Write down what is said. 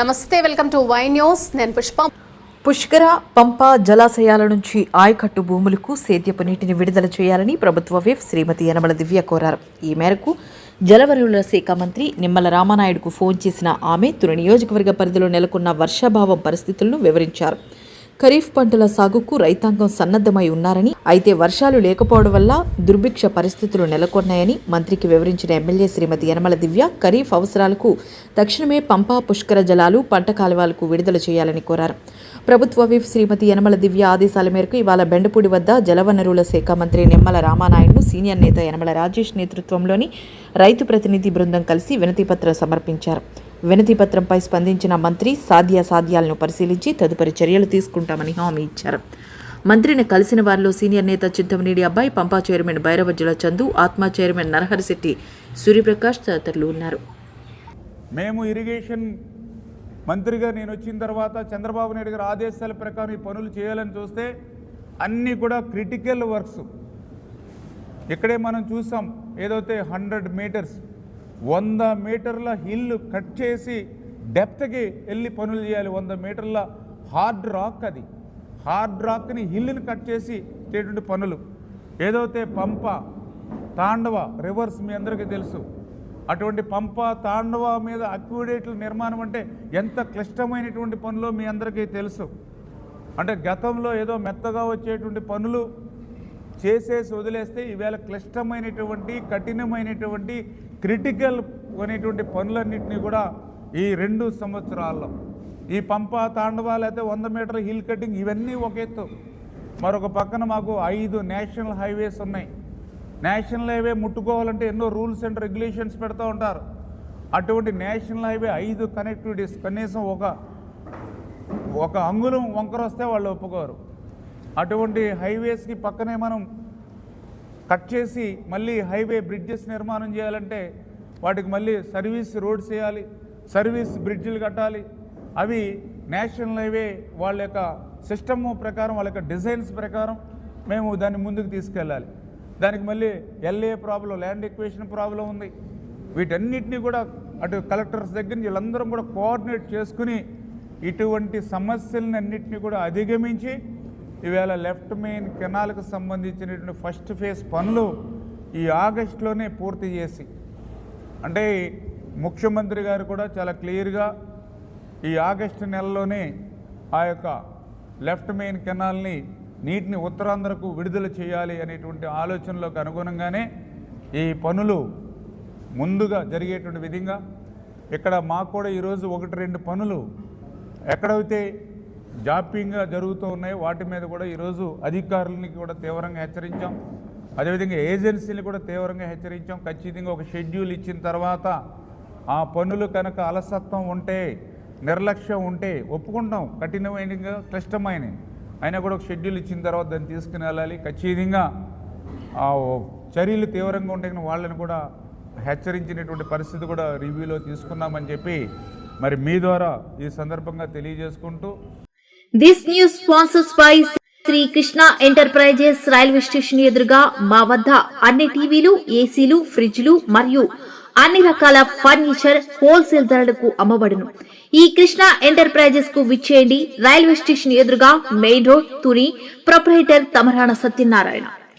నమస్తే, welcome to Y news. నేను పుష్ప. పుష్కర, పంప జలాశయాల నుంచి ఆయకట్టు భూములకు సేద్యపు నీటిని విడుదల చేయాలని ప్రభుత్వ విప్ శ్రీమతి యనమల దివ్య కోరారు. ఈ మేరకు జలవనరుల శాఖ మంత్రి నిమ్మల రామానాయుడుకు ఫోన్ చేసిన ఆమె తుని నియోజకవర్గ పరిధిలో నెలకొన్న వర్షాభావం పరిస్థితులను వివరించారు. ఖరీఫ్ పంటల సాగుకు రైతాంగం సన్నద్ధమై ఉన్నారని, అయితే వర్షాలు లేకపోవడం వల్ల దుర్భిక్ష పరిస్థితులు నెలకొన్నాయని మంత్రికి వివరించిన ఎమ్మెల్యే శ్రీమతి యనమల దివ్య ఖరీఫ్ అవసరాలకు తక్షణమే పంపా పుష్కర జలాలు పంట కాలువలకు విడుదల చేయాలని కోరారు. ప్రభుత్వ విప్ శ్రీమతి యనమల దివ్య ఆదేశాల మేరకు ఇవాళ బెండపూడి వద్ద జలవనరుల శాఖ మంత్రి నిమ్మల రామానాయుడును సీనియర్ నేత యనమల రాజేష్ నేతృత్వంలోని రైతు ప్రతినిధి బృందం కలిసి వినతిపత్రం సమర్పించారు. వినతిపత్రంపై స్పందించిన మంత్రి సాధ్యాలను పరిశీలించి తదుపరి చర్యలు తీసుకుంటామని హామీ ఇచ్చారు. మంత్రిని కలిసిన వారిలో సీనియర్ నేత చింతమనేని అబ్బాయి, పంపా చైర్మన్ భైరవజ్జుల చందు, ఆత్మ చైర్మన్ నరహరిశెట్టి సూర్యప్రకాష్ తదితరులు ఉన్నారు. మేము ఇరిగేషన్ మంత్రిగా నేను వచ్చిన తర్వాత చంద్రబాబు నాయుడు గారి ఆదేశాల ప్రకారం ఈ పనులు చేయాలని చూస్తే అన్నీ కూడా క్రిటికల్ వర్క్స్. ఇక్కడే మనం చూసాం, ఏదైతే 100 మీటర్స్ 100 మీటర్ల హిల్ కట్ చేసి డెప్త్కి వెళ్ళి పనులు చేయాలి. 100 మీటర్ల హార్డ్ రాక్, అది హార్డ్ రాక్ని హిల్ని కట్ చేసి చేటువంటి పనులు. ఏదైతే పంప తాండవ రివర్స్ మీ అందరికీ తెలుసు, అటువంటి పంప తాండవ మీద అక్విడేట్ల నిర్మాణం అంటే ఎంత క్లిష్టమైనటువంటి పనులు మీ అందరికీ తెలుసు. అంటే గతంలో ఏదో మెత్తగా వచ్చేటువంటి పనులు చేసేసి వదిలేస్తే ఈవేళ క్లిష్టమైనటువంటి కఠినమైనటువంటి క్రిటికల్ అనేటువంటి పనులన్నింటినీ కూడా ఈ 2 సంవత్సరాల్లో ఈ పంప తాండవాలు అయితే 100 మీటర్ల హిల్ కటింగ్ ఇవన్నీ ఒక ఎత్తు. మరొక పక్కన మాకు 5 నేషనల్ హైవేస్ ఉన్నాయి. నేషనల్ హైవే ముట్టుకోవాలంటే ఎన్నో రూల్స్ అండ్ రెగ్యులేషన్స్ పెడుతూ ఉంటారు. అటువంటి నేషనల్ హైవే 5 కనెక్టివిటీస్ కనీసం ఒక అంగుళం వంకర వస్తే వాళ్ళు ఒప్పుకోరు. అటువంటి హైవేస్కి పక్కనే మనం కట్ చేసి మళ్ళీ హైవే బ్రిడ్జెస్ నిర్మాణం చేయాలంటే వాటికి మళ్ళీ సర్వీస్ రోడ్స్ వేయాలి, సర్వీస్ బ్రిడ్జిలు కట్టాలి. అవి నేషనల్ హైవే వాళ్ళ యొక్క సిస్టము ప్రకారం, వాళ్ళ యొక్క డిజైన్స్ ప్రకారం మేము దాన్ని ముందుకు తీసుకెళ్ళాలి. దానికి మళ్ళీ ఎల్ఏ ప్రాబ్లం, ల్యాండ్ ఎక్వేషన్ ప్రాబ్లం ఉంది. వీటన్నిటినీ కూడా అటు కలెక్టర్స్ దగ్గర నుంచి వీళ్ళందరం కూడా కోఆర్డినేట్ చేసుకుని ఇటువంటి సమస్యలను అన్నింటినీ కూడా అధిగమించి ఈవేళ లెఫ్ట్ మెయిన్ కెనాల్కు సంబంధించినటువంటి ఫస్ట్ ఫేజ్ పనులు ఈ ఆగస్టులోనే పూర్తి చేసి, అంటే ముఖ్యమంత్రి గారు కూడా చాలా క్లియర్గా ఈ ఆగస్టు నెలలోనే ఆ యొక్క లెఫ్ట్ మెయిన్ కెనాల్ని నీటిని ఉత్తరాంధ్రకు విడుదల చేయాలి అనేటువంటి ఆలోచనలకు అనుగుణంగానే ఈ పనులు ముందుగా జరిగేటువంటి విధంగా ఇక్కడ మాకు కూడా ఈరోజు 1-2 పనులు ఎక్కడైతే జాప్యంగా జరుగుతూ ఉన్నాయో వాటి మీద కూడా ఈరోజు అధికారులని కూడా తీవ్రంగా హెచ్చరించాం. అదేవిధంగా ఏజెన్సీని కూడా తీవ్రంగా హెచ్చరించాం. ఖచ్చితంగా ఒక షెడ్యూల్ ఇచ్చిన తర్వాత ఆ పనులు కనుక అలసత్వం ఉంటే, నిర్లక్ష్యం ఉంటే ఒప్పుకుంటాం, కఠినమైనగా క్లిష్టమైన అయినా కూడా ఒక షెడ్యూల్ ఇచ్చిన తర్వాత దాన్ని తీసుకుని వెళ్ళాలి. ఖచ్చితంగా ఆ చర్యలు తీవ్రంగా ఉంటే వాళ్ళని కూడా హెచ్చరించినటువంటి పరిస్థితి కూడా రివ్యూలో తీసుకున్నామని చెప్పి మరి మీ ద్వారా ఈ సందర్భంగా తెలియజేసుకుంటూ, this news sponsors by Sri Krishna Enterprises. Railway station ఎదురుగా మా వద్ద అన్ని టీవీలు, ఏసీలు, ఫ్రిడ్జ్లు మరియు అన్ని రకాల ఫర్నిచర్ హోల్సేల్ ధరలకు అమ్మబడును. ఈ కృష్ణ ఎంటర్ప్రైజెస్ కు విచ్చేయండి. రైల్వే స్టేషన్ ఎదురుగా, main road, Tuni. Proprietor Tamarana Satyanarayana.